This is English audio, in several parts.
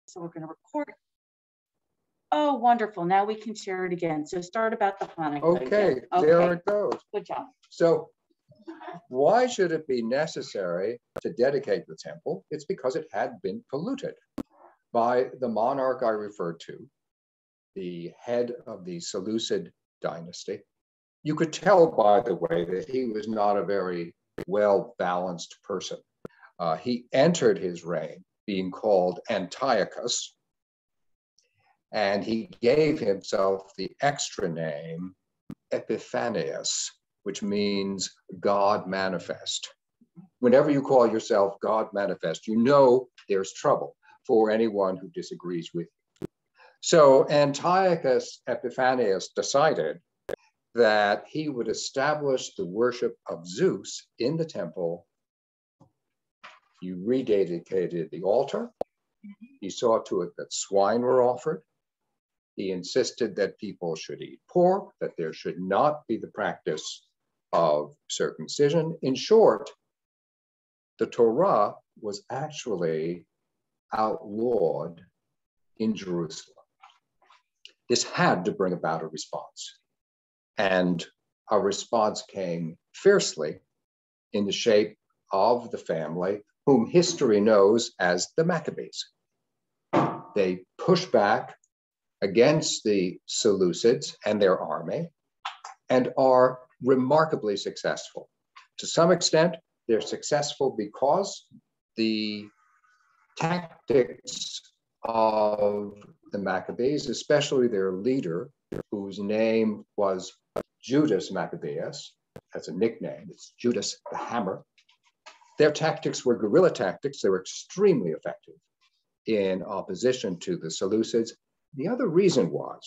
So we're going to record. Oh, wonderful. Now we can share it again. So start about the Hanukkah. Okay, there it goes. Good job. So why should it be necessary to dedicate the temple? It's because it had been polluted by the monarch I referred to, the head of the Seleucid dynasty. You could tell, by the way, that he was not a very well-balanced person. He entered his reign being called Antiochus, and he gave himself the extra name Epiphanius, which means God manifest. Whenever you call yourself God manifest, you know there's trouble for anyone who disagrees with you. So Antiochus Epiphanius decided that he would establish the worship of Zeus in the temple. He rededicated the altar. He saw to it that swine were offered. He insisted that people should eat pork, that there should not be the practice of circumcision. In short, the Torah was actually outlawed in Jerusalem. This had to bring about a response. And a response came fiercely in the shape of the family whom history knows as the Maccabees. They pushed back against the Seleucids and their army and are remarkably successful. To some extent, they're successful because the tactics of the Maccabees, especially their leader, whose name was Judas Maccabeus, that's a nickname, it's Judas the Hammer. Their tactics were guerrilla tactics. They were extremely effective in opposition to the Seleucids. The other reason was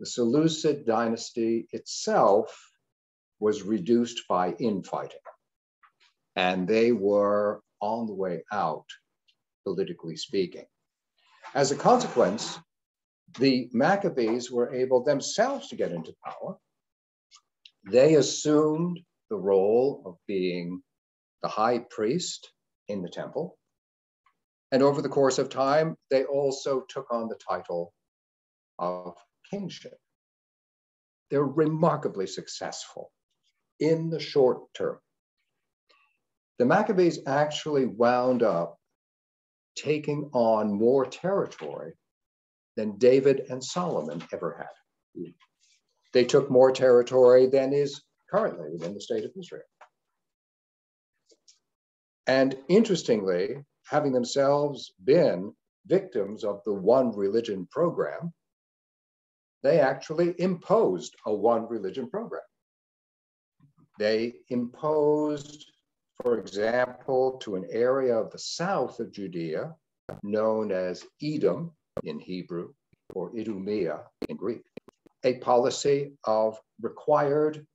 the Seleucid dynasty itself was reduced by infighting, and they were on the way out, politically speaking. As a consequence, the Maccabees were able themselves to get into power. They assumed the role of being the high priest in the temple. And over the course of time, they also took on the title of kingship. They're remarkably successful in the short term. The Maccabees actually wound up taking on more territory than David and Solomon ever had. They took more territory than is currently within the state of Israel. And interestingly, having themselves been victims of the one religion program, they actually imposed a one religion program. They imposed, for example, to an area of the south of Judea, known as Edom in Hebrew, or Idumea in Greek, a policy of required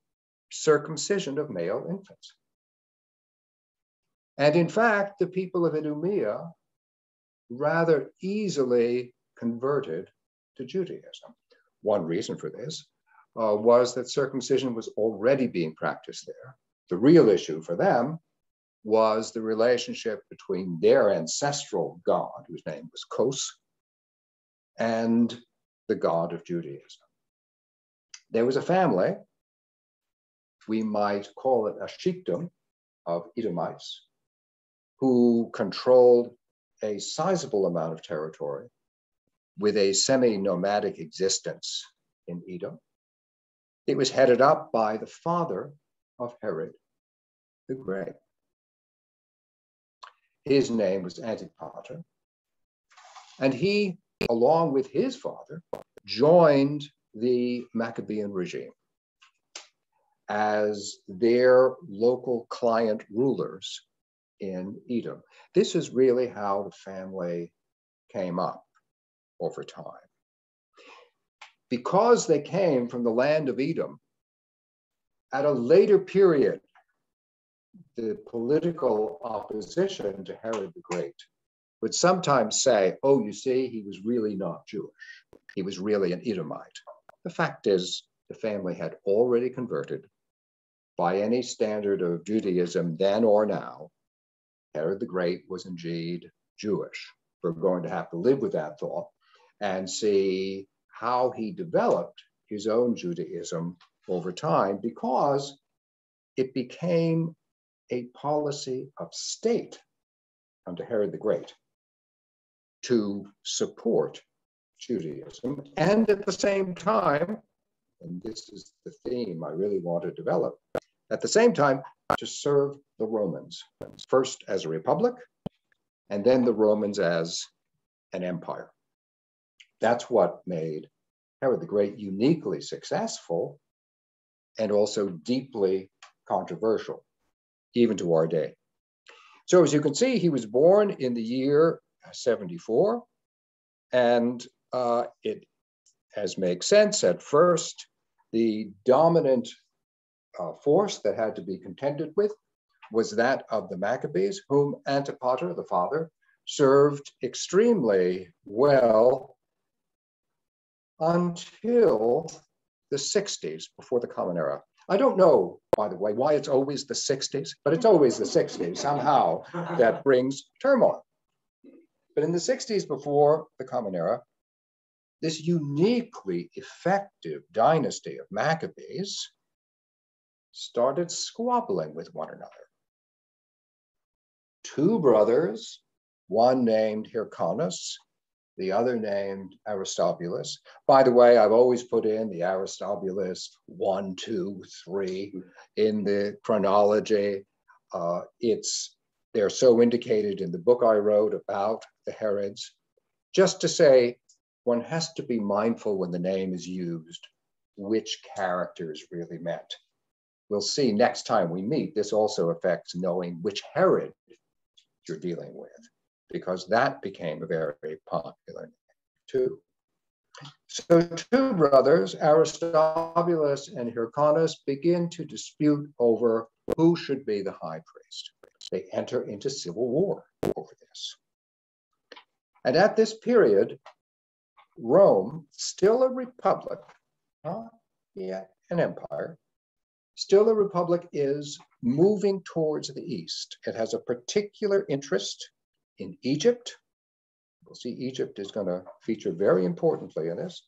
circumcision of male infants. And in fact, the people of Idumea rather easily converted to Judaism. One reason for this was that circumcision was already being practiced there. The real issue for them was the relationship between their ancestral god, whose name was Kos, and the god of Judaism. There was a family, we might call it a sheikdom of Edomites, who controlled a sizable amount of territory with a semi-nomadic existence in Edom. It was headed up by the father of Herod the Great. His name was Antipater, and he, along with his father, joined the Maccabean regime as their local client rulers in Edom. This is really how the family came up over time. Because they came from the land of Edom, at a later period, the political opposition to Herod the Great would sometimes say, oh, you see, he was really not Jewish. He was really an Edomite. The fact is, the family had already converted by any standard of Judaism then or now. Herod the Great was indeed Jewish. we're going to have to live with that thought and see how he developed his own Judaism over time, because it became a policy of state under Herod the Great to support Judaism, and at the same time, and this is the theme I really want to develop, at the same time, to serve the Romans, first as a republic, and then the Romans as an empire. That's what made Herod the Great uniquely successful and also deeply controversial, even to our day. So as you can see, he was born in the year 74, and it, as makes sense at first, the dominant force that had to be contended with was that of the Maccabees, whom Antipater, the father, served extremely well until the 60s, before the Common Era. I don't know, by the way, why it's always the 60s, but it's always the 60s. Somehow that brings turmoil. But in the 60s, before the Common Era, this uniquely effective dynasty of Maccabees started squabbling with one another. Two brothers, one named Hyrcanus, the other named Aristobulus. By the way, I've always put in the Aristobulus 1, 2, 3 in the chronology. They're so indicated in the book I wrote about the Herods. Just to say, one has to be mindful when the name is used, which characters really meant. We'll see next time we meet, this also affects knowing which Herod you're dealing with, because that became a very popular name too. So two brothers, Aristobulus and Hyrcanus, begin to dispute over who should be the high priest. They enter into civil war over this. And at this period, Rome, still a republic, not yet an empire, still a republic, is moving towards the east. It has a particular interest in Egypt. We'll see Egypt is going to feature very importantly in this.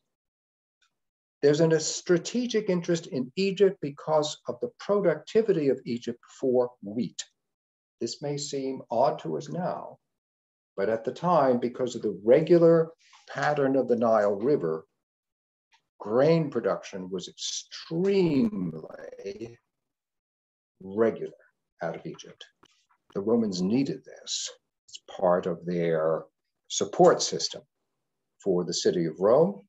There's a strategic interest in Egypt because of the productivity of Egypt for wheat. This may seem odd to us now, but at the time, because of the regular pattern of the Nile River, grain production was extremely regular out of Egypt. The Romans needed this. It's part of their support system for the city of Rome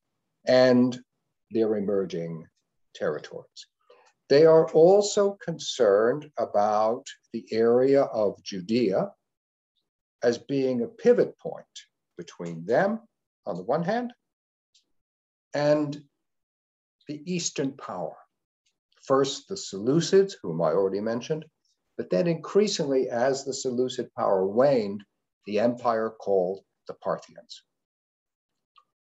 and their emerging territories. They are also concerned about the area of Judea as being a pivot point between them, on the one hand, and the Eastern power. First, the Seleucids, whom I already mentioned, but then increasingly, as the Seleucid power waned, the empire called the Parthians.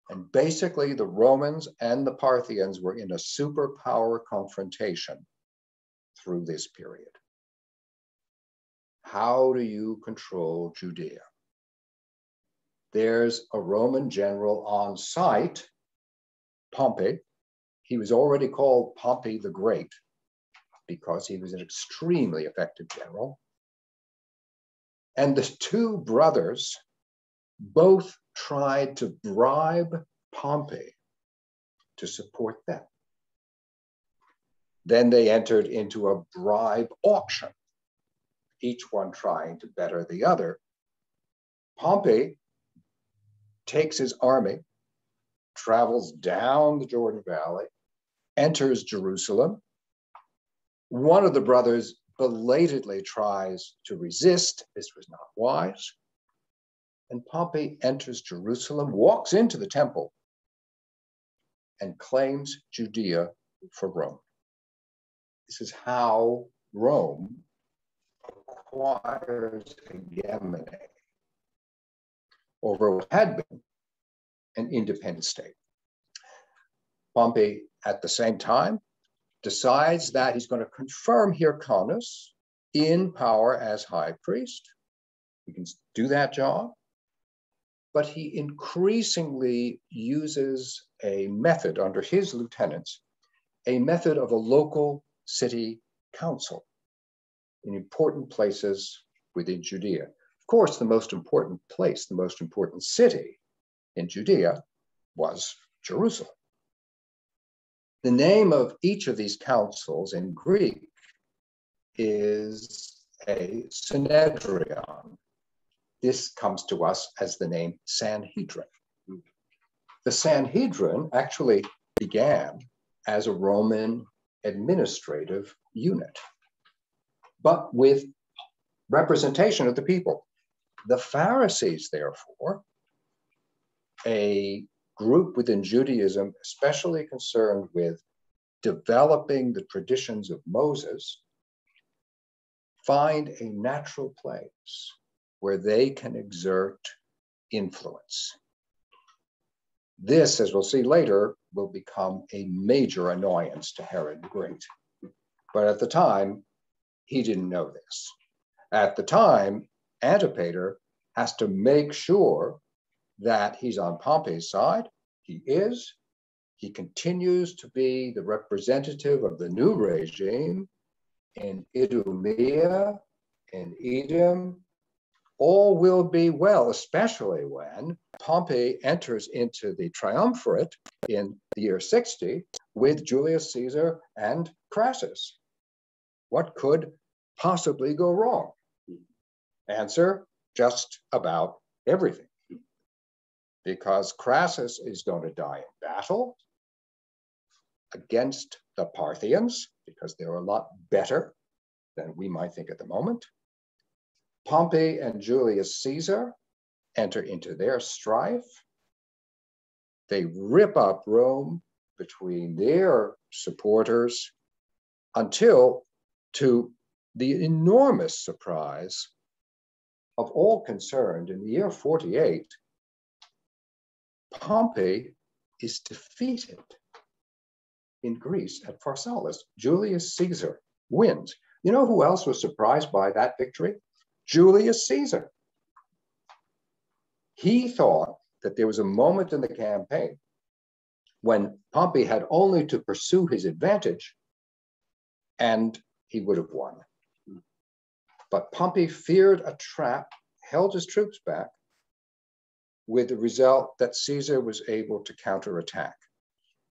And basically, the Romans and the Parthians were in a superpower confrontation through this period. How do you control Judea? There's a Roman general on site, Pompey. He was already called Pompey the Great because he was an extremely effective general. And the two brothers both tried to bribe Pompey to support them. Then they entered into a bribe auction, each one trying to better the other. Pompey takes his army, travels down the Jordan Valley, enters Jerusalem. One of the brothers belatedly tries to resist. This was not wise. And Pompey enters Jerusalem, walks into the temple, and claims Judea for Rome. This is how Rome acquires hegemony over what had been an independent state. Pompey, at the same time, decides that he's going to confirm Hyrcanus in power as high priest. He can do that job. but he increasingly uses a method under his lieutenants, a method of a local city council in important places within Judea. Of course, the most important place, the most important city in Judea was Jerusalem. The name of each of these councils in Greek is a Sanhedrin. This comes to us as the name Sanhedrin. The Sanhedrin actually began as a Roman administrative unit, but with representation of the people. The Pharisees, therefore, a group within Judaism especially concerned with developing the traditions of Moses, find a natural place where they can exert influence. This, as we'll see later, will become a major annoyance to Herod the Great. But at the time, he didn't know this. At the time, Antipater has to make sure that he's on Pompey's side. He is. He continues to be the representative of the new regime in Idumea, in Edom. All will be well, especially when Pompey enters into the triumvirate in the year 60 with Julius Caesar and Crassus. What could possibly go wrong? Answer, just about everything. Because Crassus is going to die in battle against the Parthians, because they're a lot better than we might think at the moment. Pompey and Julius Caesar enter into their strife. They rip up Rome between their supporters until, to the enormous surprise of all concerned, in the year 48, Pompey is defeated in Greece at Pharsalus. Julius Caesar wins. You know who else was surprised by that victory? Julius Caesar. He thought that there was a moment in the campaign when Pompey had only to pursue his advantage and he would have won. But Pompey feared a trap, held his troops back, with the result that Caesar was able to counterattack.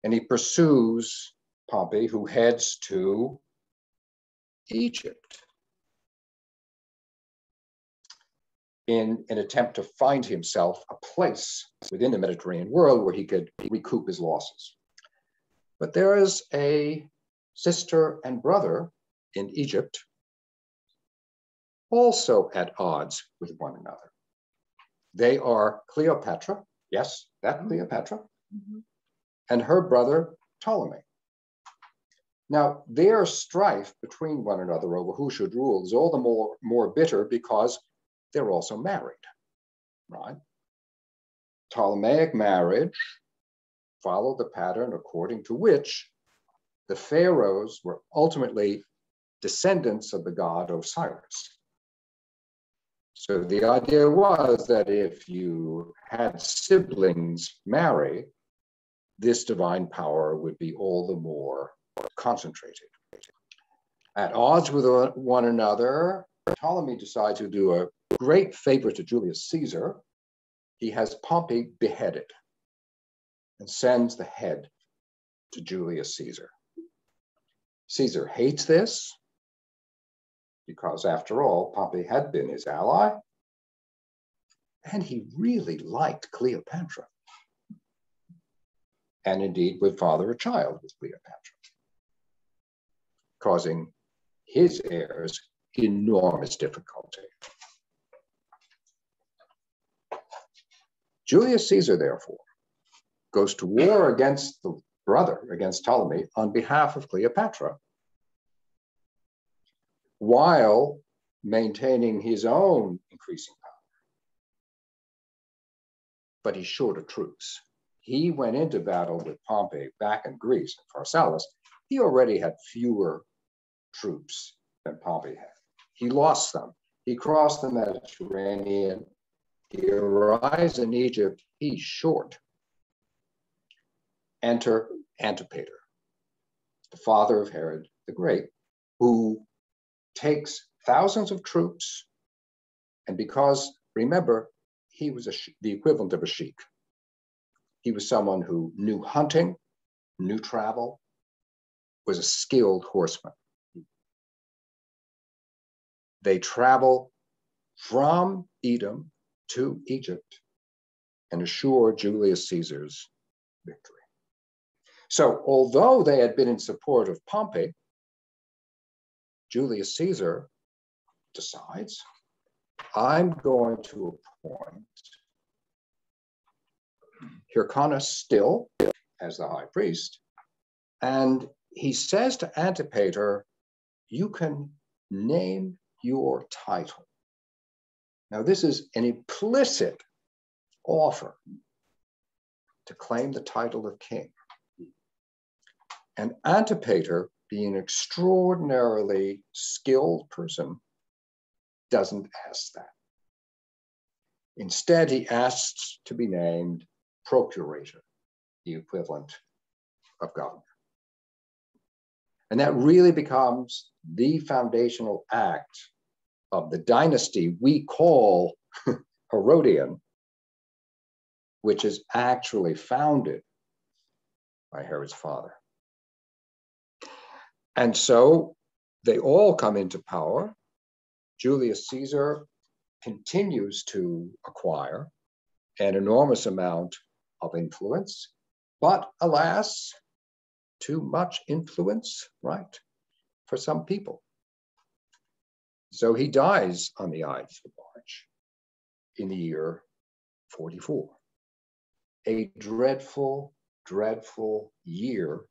And he pursues Pompey, who heads to Egypt in an attempt to find himself a place within the Mediterranean world where he could recoup his losses. But there is a sister and brother in Egypt also at odds with one another. They are Cleopatra, yes, that Cleopatra, and her brother Ptolemy. Now, their strife between one another over who should rule is all the more bitter because they're also married, right? Ptolemaic marriage followed the pattern according to which the pharaohs were ultimately descendants of the god Osiris. So the idea was that if you had siblings marry, this divine power would be all the more concentrated. At odds with one another, Ptolemy decides to do a great favor to Julius Caesar. He has Pompey beheaded and sends the head to Julius Caesar. Caesar hates this because, after all, Pompey had been his ally, and he really liked Cleopatra, and indeed would father a child with Cleopatra, causing his heirs enormous difficulty. Julius Caesar, therefore, goes to war against the brother, against Ptolemy, on behalf of Cleopatra, while maintaining his own increasing power. But he's short of troops. He went into battle with Pompey back in Greece, at Pharsalus. He already had fewer troops than Pompey had. He lost them. He crossed the Mediterranean. He arrives in Egypt, he's short. Enter Antipater, the father of Herod the Great, who takes thousands of troops, and because, remember, he was the equivalent of a sheik. He was someone who knew hunting, knew travel, was a skilled horseman. They travel from Edom to Egypt and assure Julius Caesar's victory. So although they had been in support of Pompey, Julius Caesar decides, I'm going to appoint Hyrcanus still as the high priest, and he says to Antipater, you can name your title. Now, this is an implicit offer to claim the title of king. And Antipater, being an extraordinarily skilled person, doesn't ask that. Instead, he asks to be named procurator, the equivalent of governor. And that really becomes the foundational act of the dynasty we call Herodian, which is actually founded by Herod's father. And so they all come into power. Julius Caesar continues to acquire an enormous amount of influence, but alas, too much influence, right, for some people. So he dies on the Ides of March in the year 44. A dreadful, dreadful year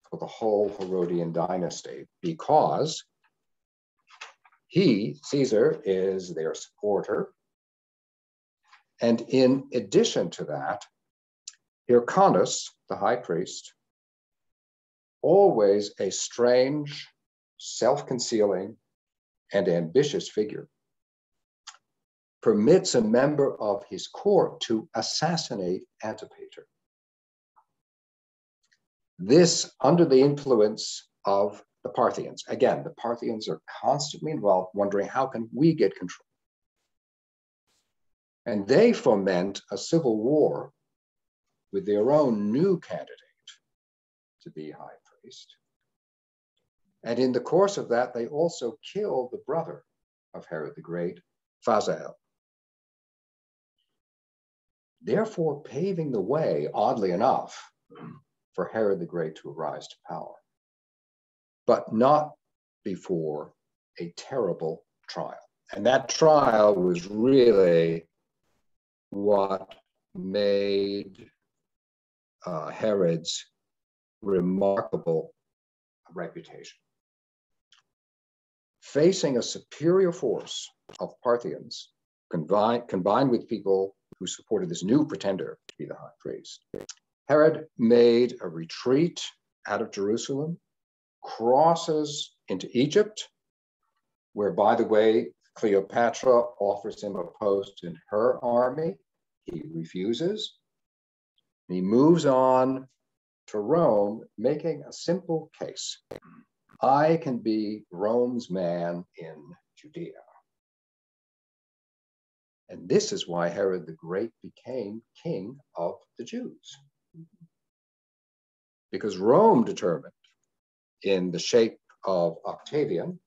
for the whole Herodian dynasty, because he, Caesar, is their supporter. And in addition to that, Hyrcanus, the high priest, always a strange, self-concealing, and ambitious figure, permits a member of his court to assassinate Antipater. This under the influence of the Parthians. Again, the Parthians are constantly involved, wondering how can we get control? And they foment a civil war with their own new candidate to be high priest. And in the course of that, they also killed the brother of Herod the Great, Phasael. Therefore paving the way, oddly enough, for Herod the Great to rise to power, but not before a terrible trial. And that trial was really what made Herod's remarkable reputation. Facing a superior force of Parthians, combined with people who supported this new pretender to be the high priest, Herod made a retreat out of Jerusalem, crosses into Egypt, where, by the way, Cleopatra offers him a post in her army. He refuses. He moves on to Rome, making a simple case. I can be Rome's man in Judea. And this is why Herod the Great became king of the Jews. Because Rome determined, in the shape of Octavian,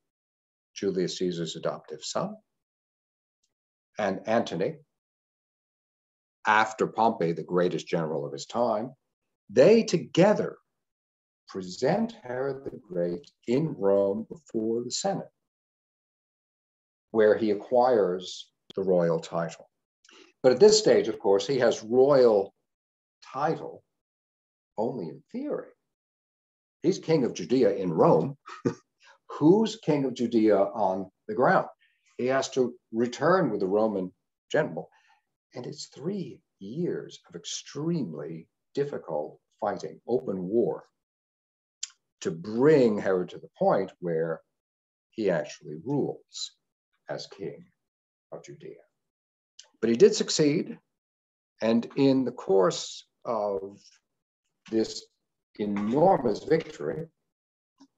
Julius Caesar's adoptive son, and Antony, after Pompey, the greatest general of his time, they together present Herod the Great in Rome before the Senate, where he acquires the royal title. But at this stage, of course, he has royal title only in theory. He's king of Judea in Rome. Who's king of Judea on the ground? He has to return with the Roman general. And it's 3 years of extremely difficult fighting, open war, to bring Herod to the point where he actually rules as king of Judea. But he did succeed. And in the course of this enormous victory,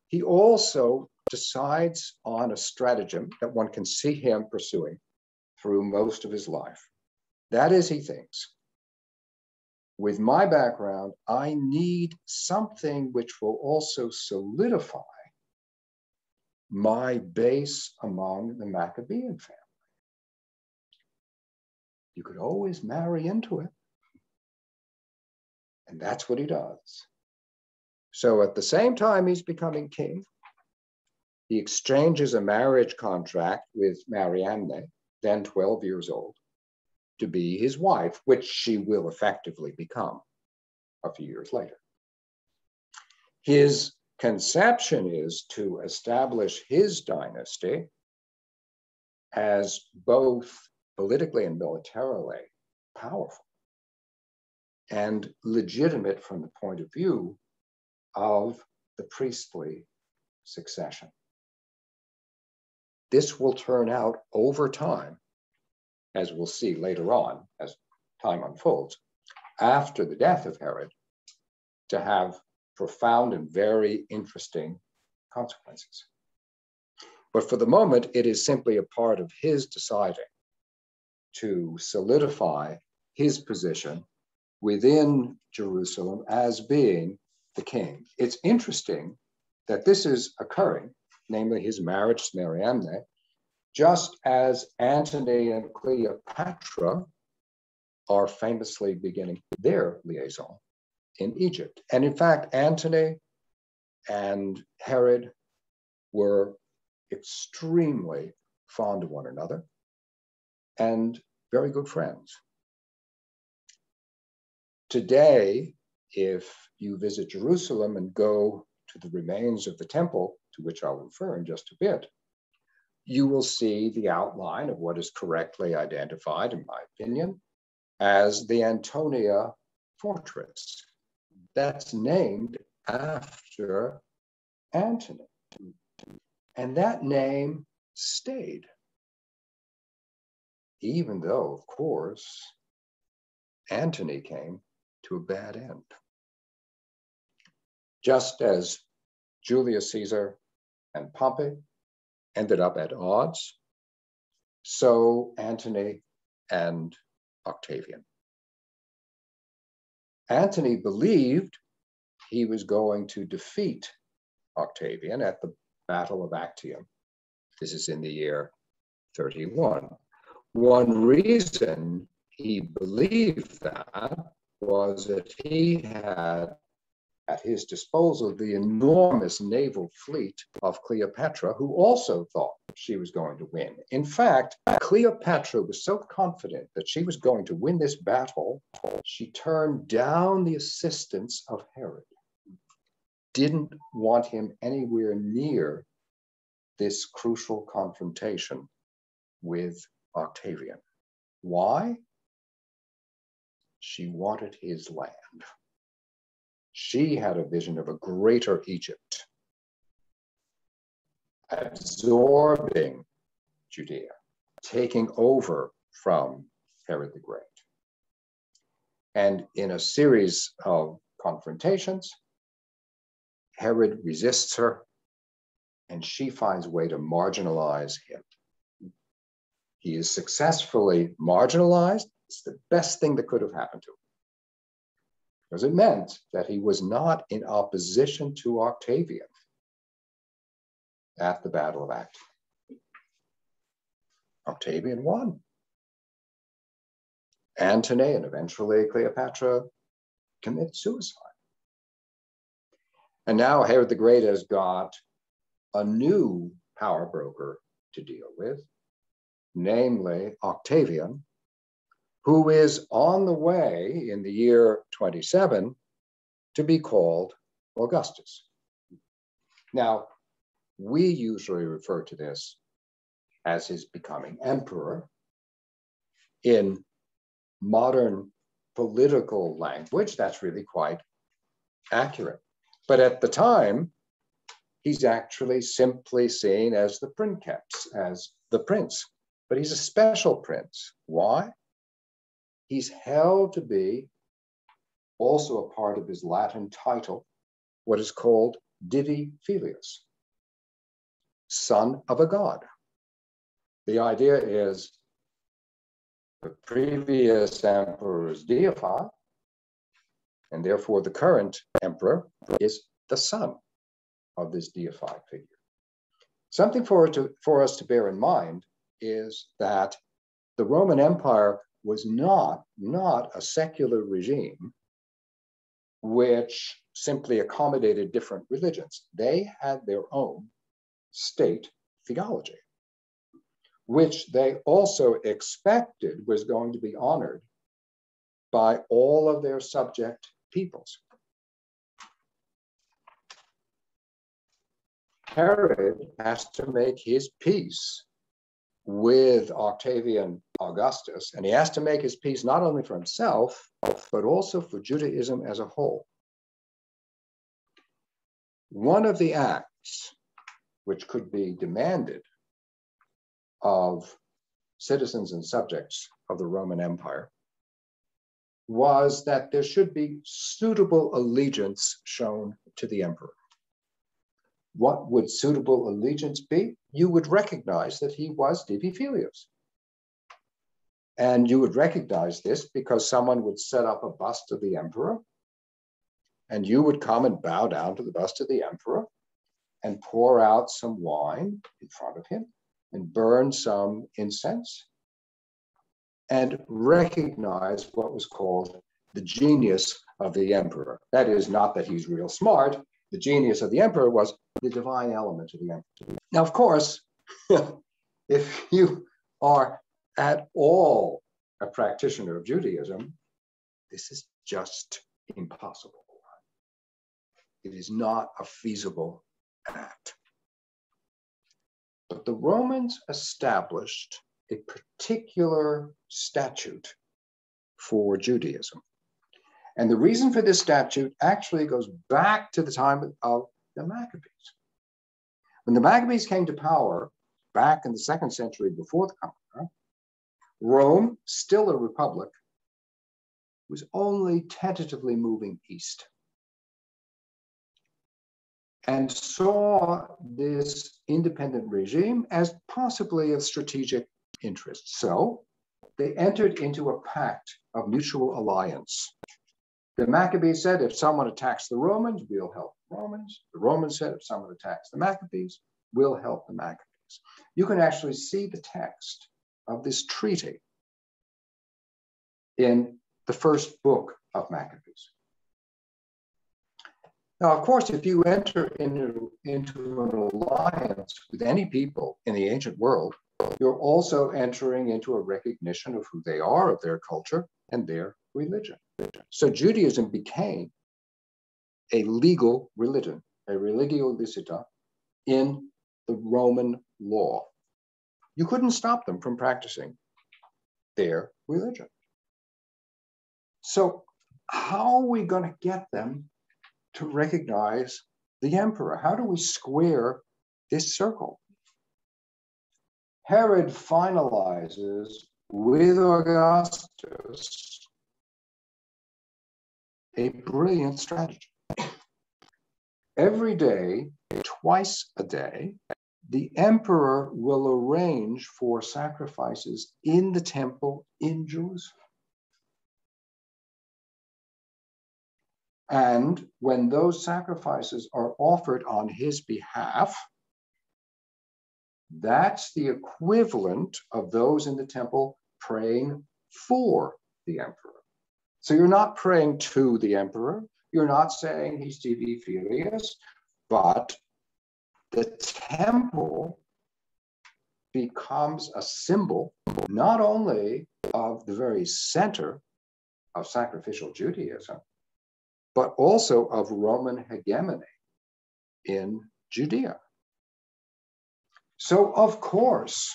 he also decides on a stratagem that one can see him pursuing through most of his life. That is, he thinks, with my background, I need something which will also solidify my base among the Maccabean family. You could always marry into it. And that's what he does. So at the same time he's becoming king, he exchanges a marriage contract with Mariamne, then 12 years old, to be his wife, which she will effectively become a few years later. His conception is to establish his dynasty as both politically and militarily powerful and legitimate from the point of view of the priestly succession. This will turn out over time, as we'll see later on, as time unfolds, after the death of Herod, to have profound and very interesting consequences. But for the moment, it is simply a part of his deciding to solidify his position within Jerusalem as being the king. It's interesting that this is occurring, namely his marriage to Mariamne, just as Antony and Cleopatra are famously beginning their liaison in Egypt. And in fact, Antony and Herod were extremely fond of one another and very good friends. Today, if you visit Jerusalem and go to the remains of the temple, to which I'll refer in just a bit, you will see the outline of what is correctly identified, in my opinion, as the Antonia fortress. That's named after Antony. And that name stayed, even though, of course, Antony came to a bad end. Just as Julius Caesar and Pompey ended up at odds, so Antony and Octavian. Antony believed he was going to defeat Octavian at the Battle of Actium. This is in the year 31. One reason he believed that was that he had at his disposal the enormous naval fleet of Cleopatra, who also thought she was going to win. In fact, Cleopatra was so confident that she was going to win this battle, she turned down the assistance of Herod, didn't want him anywhere near this crucial confrontation with Octavian. Why? She wanted his land. She had a vision of a greater Egypt, absorbing Judea, taking over from Herod the Great. And in a series of confrontations, Herod resists her, and she finds a way to marginalize him. He is successfully marginalized. It's the best thing that could have happened to him, because it meant that he was not in opposition to Octavian at the Battle of Actium. Octavian won. Antony and eventually Cleopatra commit suicide. And now Herod the Great has got a new power broker to deal with, namely Octavian, who is on the way in the year 27 to be called Augustus. Now, we usually refer to this as his becoming emperor. In modern political language, that's really quite accurate. But at the time, he's actually simply seen as the princeps, as the prince. But he's a special prince. Why? he's held to be also a part of his Latin title, what is called Divi Filius, son of a god. The idea is the previous emperor is deified, and therefore the current emperor is the son of this deified figure. Something for us to bear in mind is that the Roman Empire was not a secular regime which simply accommodated different religions. They had their own state theology, which they also expected was going to be honored by all of their subject peoples. Herod has to make his peace with Octavian Augustus, and he has to make his peace not only for himself, but also for Judaism as a whole. One of the acts which could be demanded of citizens and subjects of the Roman Empire was that there should be suitable allegiance shown to the emperor. What would suitable allegiance be? You would recognize that he was Divi Filius. And you would recognize this because someone would set up a bust of the emperor, and you would come and bow down to the bust of the emperor and pour out some wine in front of him and burn some incense and recognize what was called the genius of the emperor. That is, not that he's real smart. The genius of the emperor was the divine element of the emperor. Now, of course, if you are at all a practitioner of Judaism, this is just impossible. It is not a feasible act. But the Romans established a particular statute for Judaism. And the reason for this statute actually goes back to the time of the Maccabees. When the Maccabees came to power back in the 2nd century before the Common, Rome, still a republic, was only tentatively moving east and saw this independent regime as possibly of strategic interest. So they entered into a pact of mutual alliance. The Maccabees said, if someone attacks the Romans, we'll help the Romans. The Romans said, if someone attacks the Maccabees, we'll help the Maccabees. You can actually see the text of this treaty in the first book of Maccabees. Now, of course, if you enter into an alliance with any people in the ancient world, you're also entering into a recognition of who they are, of their culture, and their religion. So Judaism became a legal religion, a religio licita, in the Roman law. You couldn't stop them from practicing their religion. So how are we going to get them to recognize the emperor? How do we square this circle? Herod finalizes with Augustus a brilliant strategy. Every day, twice a day, the emperor will arrange for sacrifices in the temple in Jerusalem. And when those sacrifices are offered on his behalf, that's the equivalent of those in the temple praying for the emperor. So you're not praying to the emperor. You're not saying he's Divi Filius, but the temple becomes a symbol not only of the very center of sacrificial Judaism, but also of Roman hegemony in Judea. So, of course,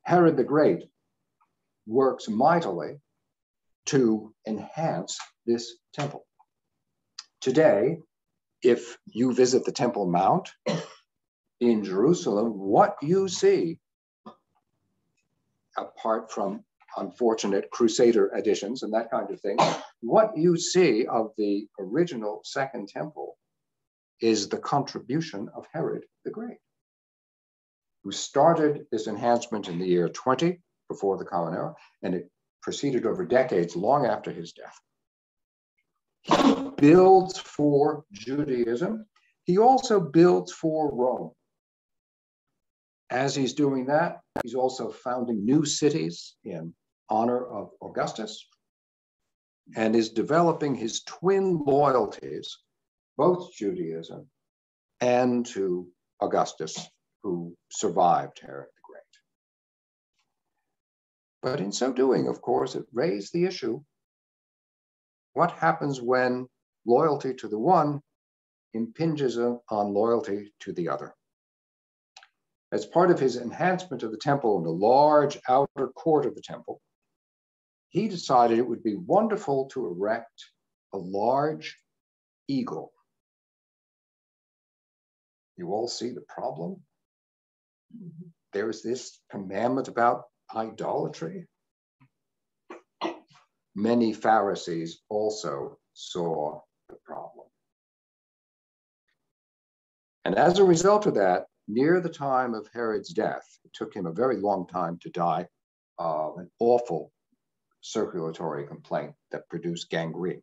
Herod the Great works mightily to enhance this temple. Today, if you visit the Temple Mount in Jerusalem, what you see, apart from unfortunate Crusader editions and that kind of thing, what you see of the original Second Temple is the contribution of Herod the Great, who started this enhancement in the year 20 before the Common Era, and it proceeded over decades long after his death. He builds for Judaism. He also builds for Rome. As he's doing that, he's also founding new cities in honor of Augustus and is developing his twin loyalties, both Judaism and to Augustus, who survived Herod the Great. But in so doing, of course, it raised the issue, what happens when loyalty to the one impinges on loyalty to the other? As part of his enhancement of the temple and the large outer court of the temple, he decided it would be wonderful to erect a large eagle. You all see the problem? There's this commandment about idolatry. Many Pharisees also saw the problem. And as a result of that, near the time of Herod's death, it took him a very long time to die of an awful circulatory complaint that produced gangrene.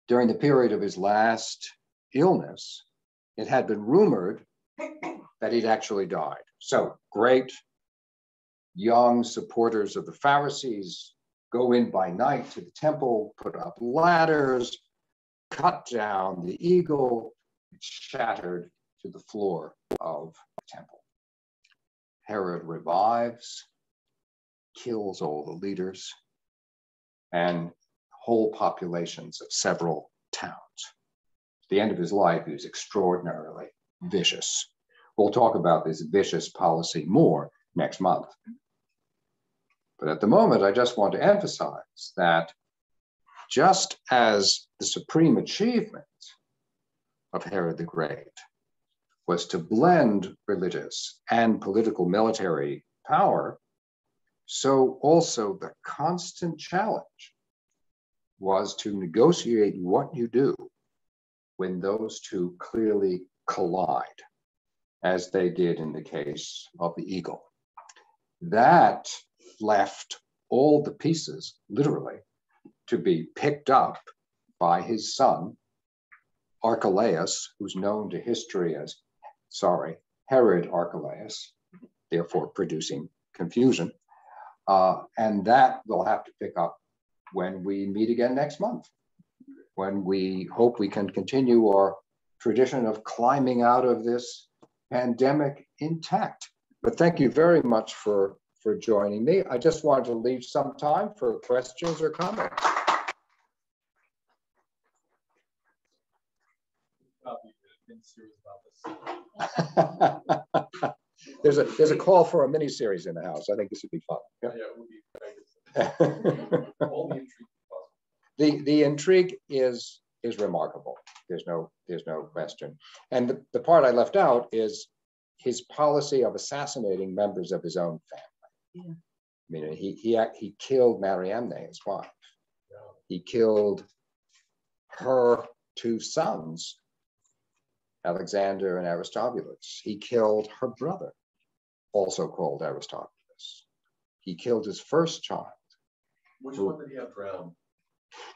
During the period of his last illness, it had been rumored that he'd actually died. So great young supporters of the Pharisees go in by night to the temple, put up ladders, cut down the eagle, it's shattered to the floor of the temple. Herod revives, kills all the leaders, and whole populations of several towns. At the end of his life, he was extraordinarily vicious. We'll talk about this vicious policy more next month. But at the moment, I just want to emphasize that just as the supreme achievement of Herod the Great was to blend religious and political military power, so also the constant challenge was to negotiate what you do when those two clearly collide, as they did in the case of the eagle. That left all the pieces, literally, to be picked up by his son, Archelaus, who's known to history as, Herod Archelaus, therefore producing confusion. And that we'll have to pick up when we meet again next month, when we hope we can continue our tradition of climbing out of this pandemic intact. But thank you very much for joining me. I just wanted to leave some time for questions or comments. There's a call for a mini series in the house. I think this would be fun. Yeah, it would be. The intrigue is remarkable. There's no question. And the part I left out is his policy of assassinating members of his own family. Yeah. I mean, he killed Mariamne, his wife. Yeah. He killed her two sons, Alexander and Aristobulus. He killed her brother, also called Aristobulus. He killed his first child. Which one did he have drowned?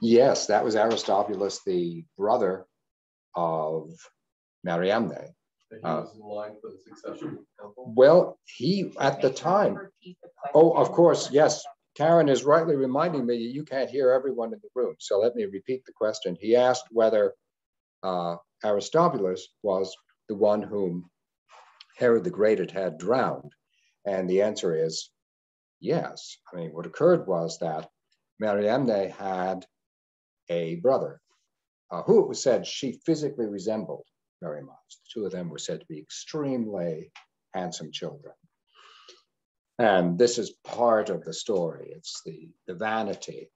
Yes, that was Aristobulus, the brother of Mariamne. He was in line for the succession. Well, he, at the time, oh, of course, yes. Karen is rightly reminding me you can't hear everyone in the room. So let me repeat the question. He asked whether Aristobulus was the one whom Herod the Great had drowned. And the answer is yes. I mean, what occurred was that Mariamne had a brother who it was said she physically resembled very much. The two of them were said to be extremely handsome children. And this is part of the story. It's the vanity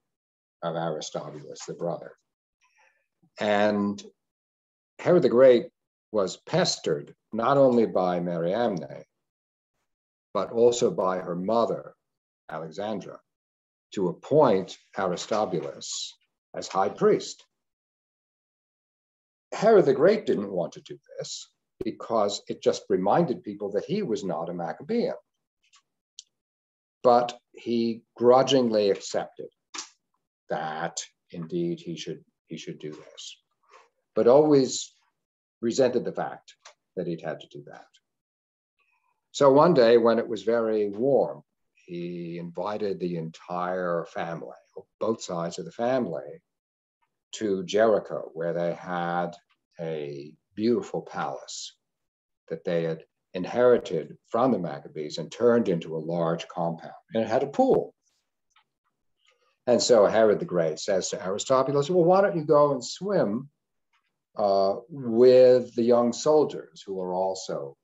of Aristobulus, the brother. And Herod the Great was pestered not only by Mariamne, but also by her mother, Alexandria to appoint Aristobulus as high priest. Herod the Great didn't want to do this because it just reminded people that he was not a Maccabean. But he grudgingly accepted that indeed he should do this, but always resented the fact that he'd had to do that. So one day when it was very warm, he invited the entire family, both sides of the family, to Jericho, where they had a beautiful palace that they had inherited from the Maccabees and turned into a large compound. And it had a pool. And so Herod the Great says to Aristobulus, well, why don't you go and swim with the young soldiers who are also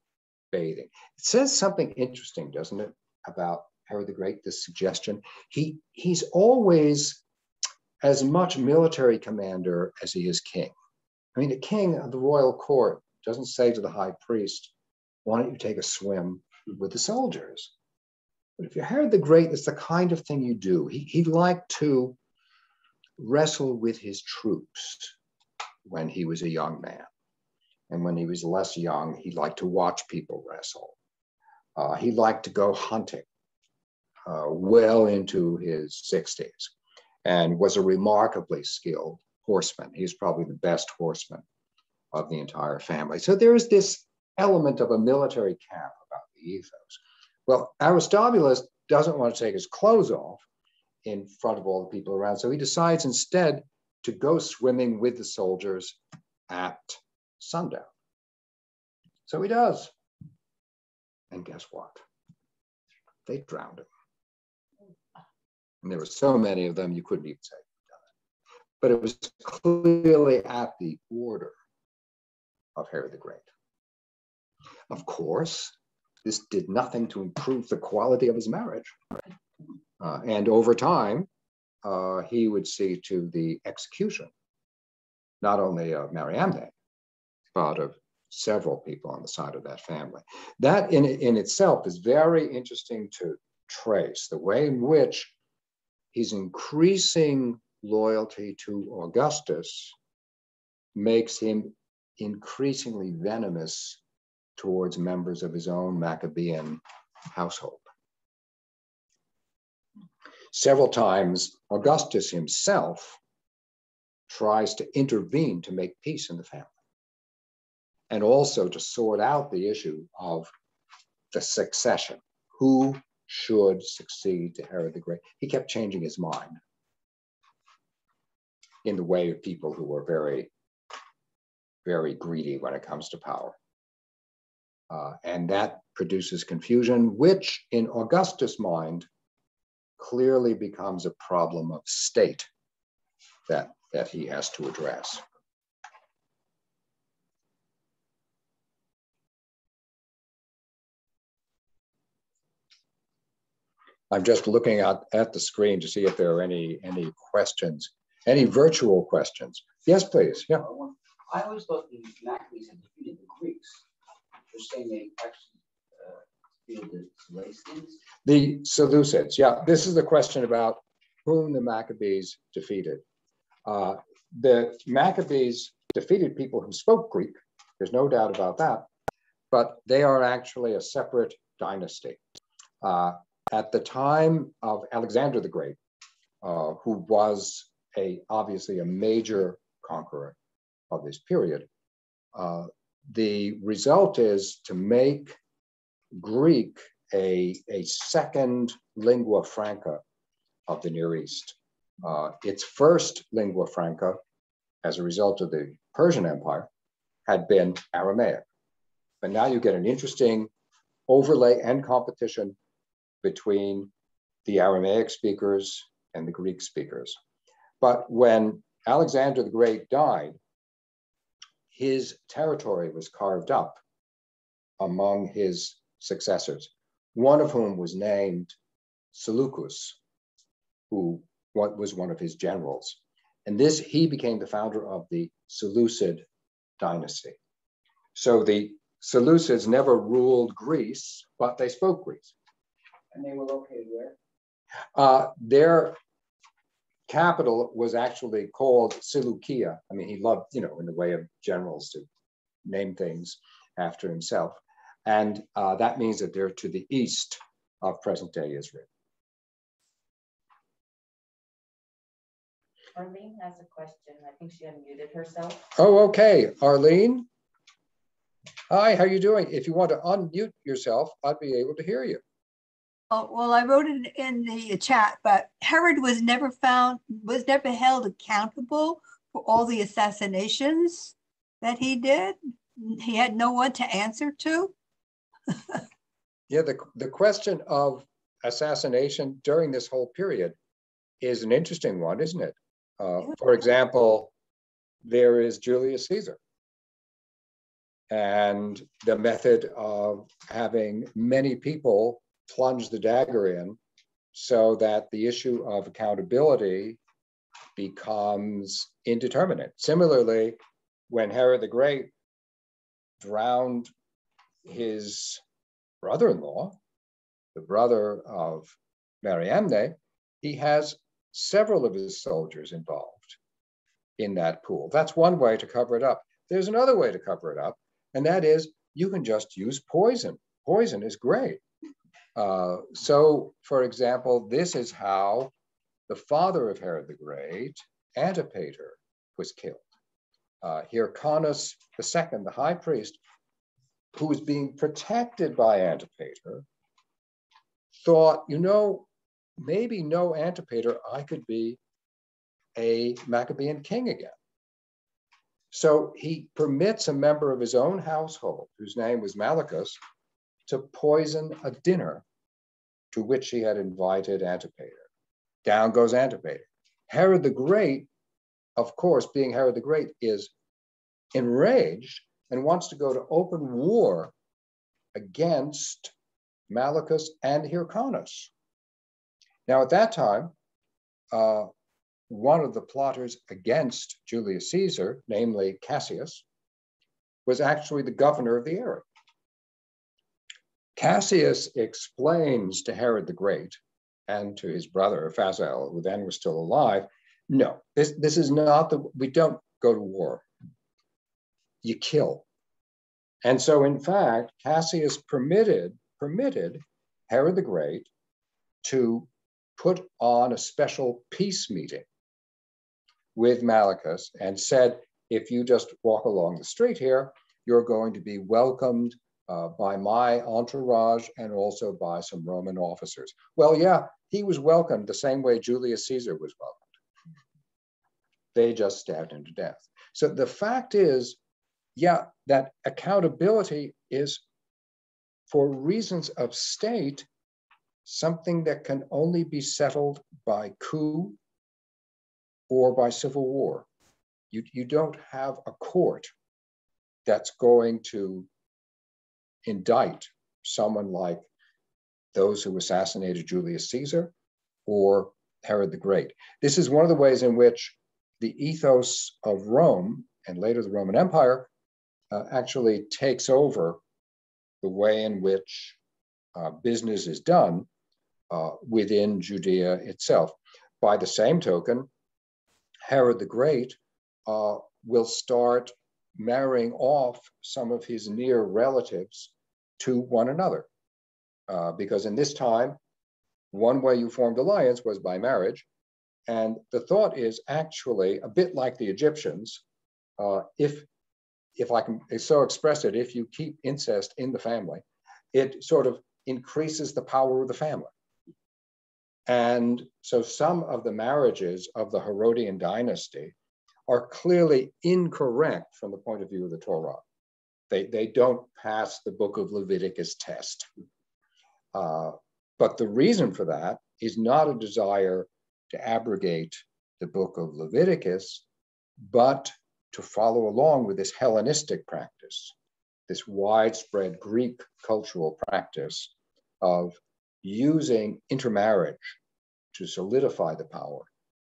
bathing? It says something interesting, doesn't it, about Herod the Great, this suggestion. He's always as much military commander as he is king. I mean, the king of the royal court doesn't say to the high priest, why don't you take a swim with the soldiers? But if you're Herod the Great, it's the kind of thing you do. He liked to wrestle with his troops when he was a young man. And when he was less young, he liked to watch people wrestle. He liked to go hunting well into his 60s and was a remarkably skilled horseman. He's probably the best horseman of the entire family. So there is this element of a military camp about the ethos. Well, Aristobulus doesn't want to take his clothes off in front of all the people around. So he decides instead to go swimming with the soldiers at sundown. So he does. And guess what? They drowned him. And there were so many of them, you couldn't even say they'd done it. But it was clearly at the order of Herod the Great. Of course, this did nothing to improve the quality of his marriage. And over time, he would see to the execution, not only of Mariamne, but of several people on the side of that family. That in itself is very interesting to trace, the way in which his increasing loyalty to Augustus makes him increasingly venomous towards members of his own Maccabean household. Several times, Augustus himself tries to intervene to make peace in the family, and also to sort out the issue of the succession. Who should succeed to Herod the Great? He kept changing his mind in the way of people who were very, very greedy when it comes to power. And that produces confusion, which in Augustus' mind clearly becomes a problem of state that he has to address. I'm just looking at the screen to see if there are any questions, any virtual questions. Yes, please. Yeah. I always thought the Maccabees had defeated the Greeks. You're saying they actually defeated the Seleucids? The Seleucids, yeah. This is the question about whom the Maccabees defeated. The Maccabees defeated people who spoke Greek. There's no doubt about that. But they are actually a separate dynasty. At the time of Alexander the Great, who was obviously a major conqueror of this period, the result is to make Greek a second lingua franca of the Near East. Its first lingua franca, as a result of the Persian Empire, had been Aramaic. But now you get an interesting overlay and competition between the Aramaic speakers and the Greek speakers. But when Alexander the Great died, his territory was carved up among his successors, one of whom was named Seleucus, who was one of his generals. And he became the founder of the Seleucid dynasty. So the Seleucids never ruled Greece, but they spoke Greece. And they were located where? Their capital was actually called Seleucia. I mean, he loved, in the way of generals, to name things after himself. And that means that they're to the east of present-day Israel. Arlene has a question. I think she unmuted herself. Oh, okay. Arlene? Hi, how you doing? If you want to unmute yourself, I'd be able to hear you. Oh, well, I wrote it in the chat, but Herod was never held accountable for all the assassinations that he did. He had no one to answer to. Yeah, the question of assassination during this whole period is an interesting one, isn't it? For example, there is Julius Caesar. And the method of having many people plunge the dagger in so that the issue of accountability becomes indeterminate. Similarly, when Herod the Great drowned his brother-in-law, the brother of Mariamne, he has several of his soldiers involved in that pool. That's one way to cover it up. There's another way to cover it up, and that is you can just use poison. Poison is great. So, for example, this is how the father of Herod the Great, Antipater, was killed. Hyrcanus II, the high priest, who was being protected by Antipater, thought, maybe no Antipater, I could be a Maccabean king again. So he permits a member of his own household, whose name was Malichus, to poison a dinner to which he had invited Antipater. Down goes Antipater. Herod the Great, of course, being Herod the Great, is enraged and wants to go to open war against Malichus and Hyrcanus. Now, at that time, one of the plotters against Julius Caesar, namely Cassius, was actually the governor of the area. Cassius explains to Herod the Great and to his brother Phasael, who then was still alive, no, this is not we don't go to war. You kill. And so, in fact, Cassius permitted Herod the Great to put on a special peace meeting with Malichus and said, if you just walk along the street here, you're going to be welcomed by my entourage and also by some Roman officers. Well, yeah, he was welcomed the same way Julius Caesar was welcomed. They just stabbed him to death. So the fact is, yeah, that accountability is, for reasons of state, something that can only be settled by coup or by civil war. You don't have a court that's going to indict someone like those who assassinated Julius Caesar or Herod the Great. This is one of the ways in which the ethos of Rome and later the Roman Empire actually takes over the way in which business is done within Judea itself. By the same token, Herod the Great will start marrying off some of his near relatives to one another. Because in this time, one way you formed alliance was by marriage. And the thought is actually a bit like the Egyptians, if I can so express it, if you keep incest in the family, it sort of increases the power of the family. And so some of the marriages of the Herodian dynasty are clearly incorrect from the point of view of the Torah. They don't pass the book of Leviticus test. But the reason for that is not a desire to abrogate the book of Leviticus, but to follow along with this Hellenistic practice, this widespread Greek cultural practice of using intermarriage to solidify the power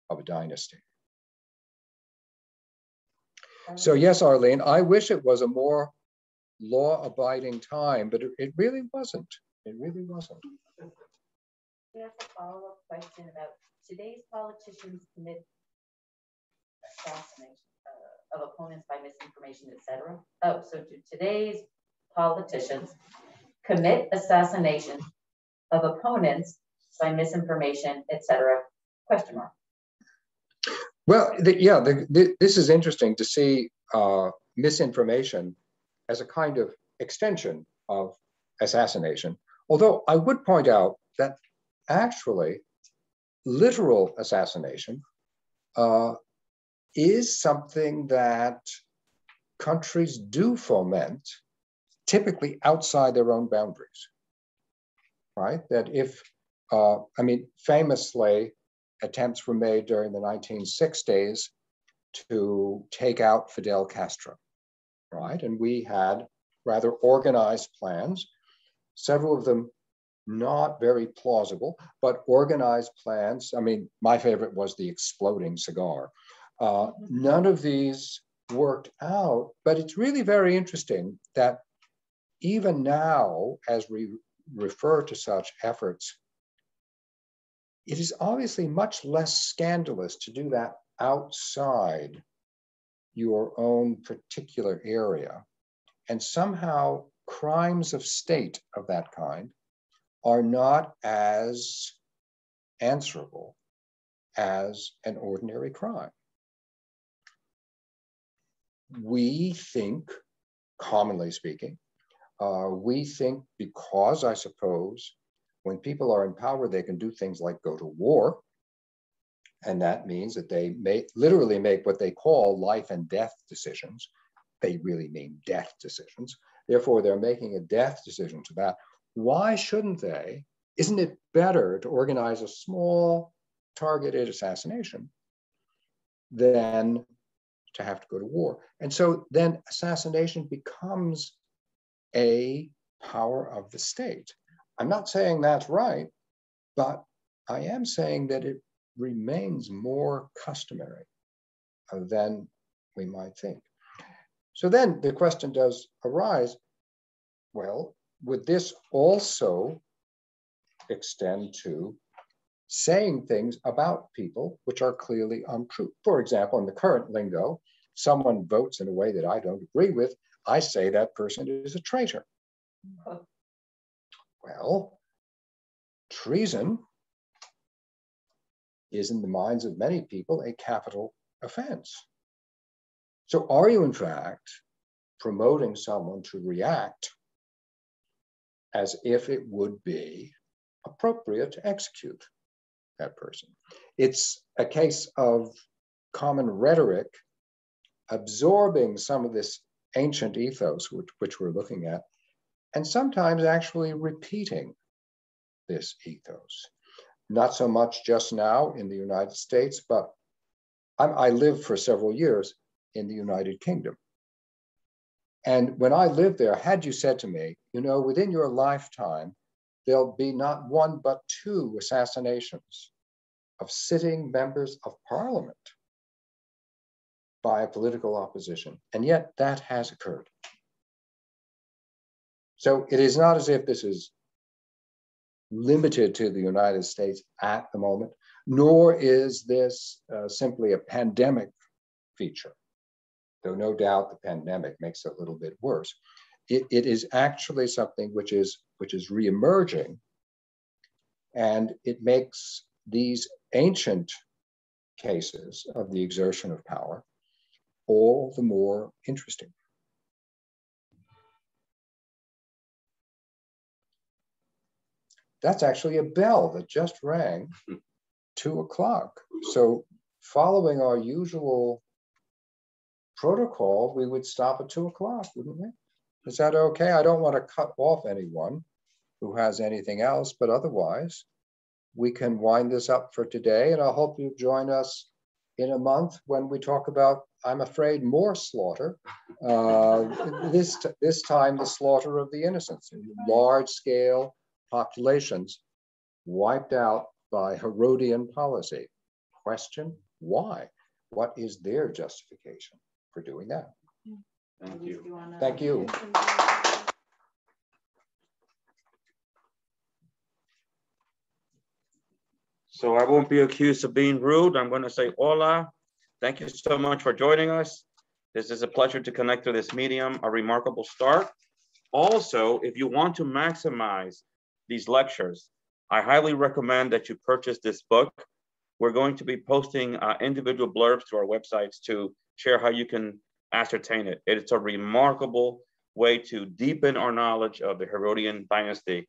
of a dynasty. So yes, Arlene, I wish it was a more law-abiding time, but it really wasn't. It really wasn't. There's a follow-up question about today's politicians commit assassination of opponents by misinformation, etc. Oh, so do today's politicians commit assassination of opponents by misinformation, etc.? Question mark. Well, this is interesting to see misinformation as a kind of extension of assassination. Although I would point out that actually literal assassination is something that countries do foment, typically outside their own boundaries, right? That if, I mean, famously, attempts were made during the 1960s to take out Fidel Castro, right? And we had rather organized plans, several of them not very plausible, but organized plans. I mean, my favorite was the exploding cigar. None of these worked out, but it's really very interesting that even now, as we refer to such efforts, it is obviously much less scandalous to do that outside your own particular area. And somehow crimes of state of that kind are not as answerable as an ordinary crime. We think, commonly speaking, we think because, I suppose, when people are in power, they can do things like go to war. And that means that they literally make what they call life and death decisions. They really mean death decisions. Therefore, they're making a death decision to that. Why shouldn't they? Isn't it better to organize a small targeted assassination than to have to go to war? And so then assassination becomes a power of the state. I'm not saying that's right, but I am saying that it remains more customary than we might think. So then the question does arise, well, would this also extend to saying things about people which are clearly untrue? For example, in the current lingo, someone votes in a way that I don't agree with, I say that person is a traitor. Well, treason is in the minds of many people a capital offense. So are you in fact promoting someone to react as if it would be appropriate to execute that person? It's a case of common rhetoric absorbing some of this ancient ethos which we're looking at, and sometimes actually repeating this ethos. Not so much just now in the United States, but I lived for several years in the United Kingdom. And when I lived there, had you said to me, you know, within your lifetime, there'll be not one but 2 assassinations of sitting members of parliament by a political opposition. And yet that has occurred. So it is not as if this is limited to the United States at the moment, nor is this simply a pandemic feature, though no doubt the pandemic makes it a little bit worse. It is actually something which is reemerging, and it makes these ancient cases of the exertion of power all the more interesting. That's actually a bell that just rang 2 o'clock. So following our usual protocol, we would stop at 2 o'clock, wouldn't we? Is that okay? I don't want to cut off anyone who has anything else, but otherwise we can wind this up for today. And I hope you join us in a month when we talk about, I'm afraid, more slaughter. This time, the slaughter of the innocents, large scale populations wiped out by Herodian policy. Question, why? What is their justification for doing that? Thank you. Thank you. So I won't be accused of being rude. I'm going to say hola. Thank you so much for joining us. This is a pleasure to connect through this medium, a remarkable start. Also, if you want to maximize these lectures, I highly recommend that you purchase this book. We're going to be posting individual blurbs to our websites to share how you can ascertain it. It's a remarkable way to deepen our knowledge of the Herodian dynasty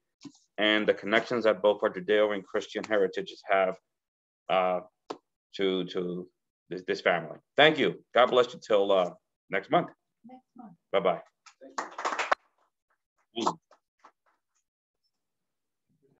and the connections that both our Judeo and Christian heritages have to this family. Thank you. God bless you till next month. Next month. Bye-bye.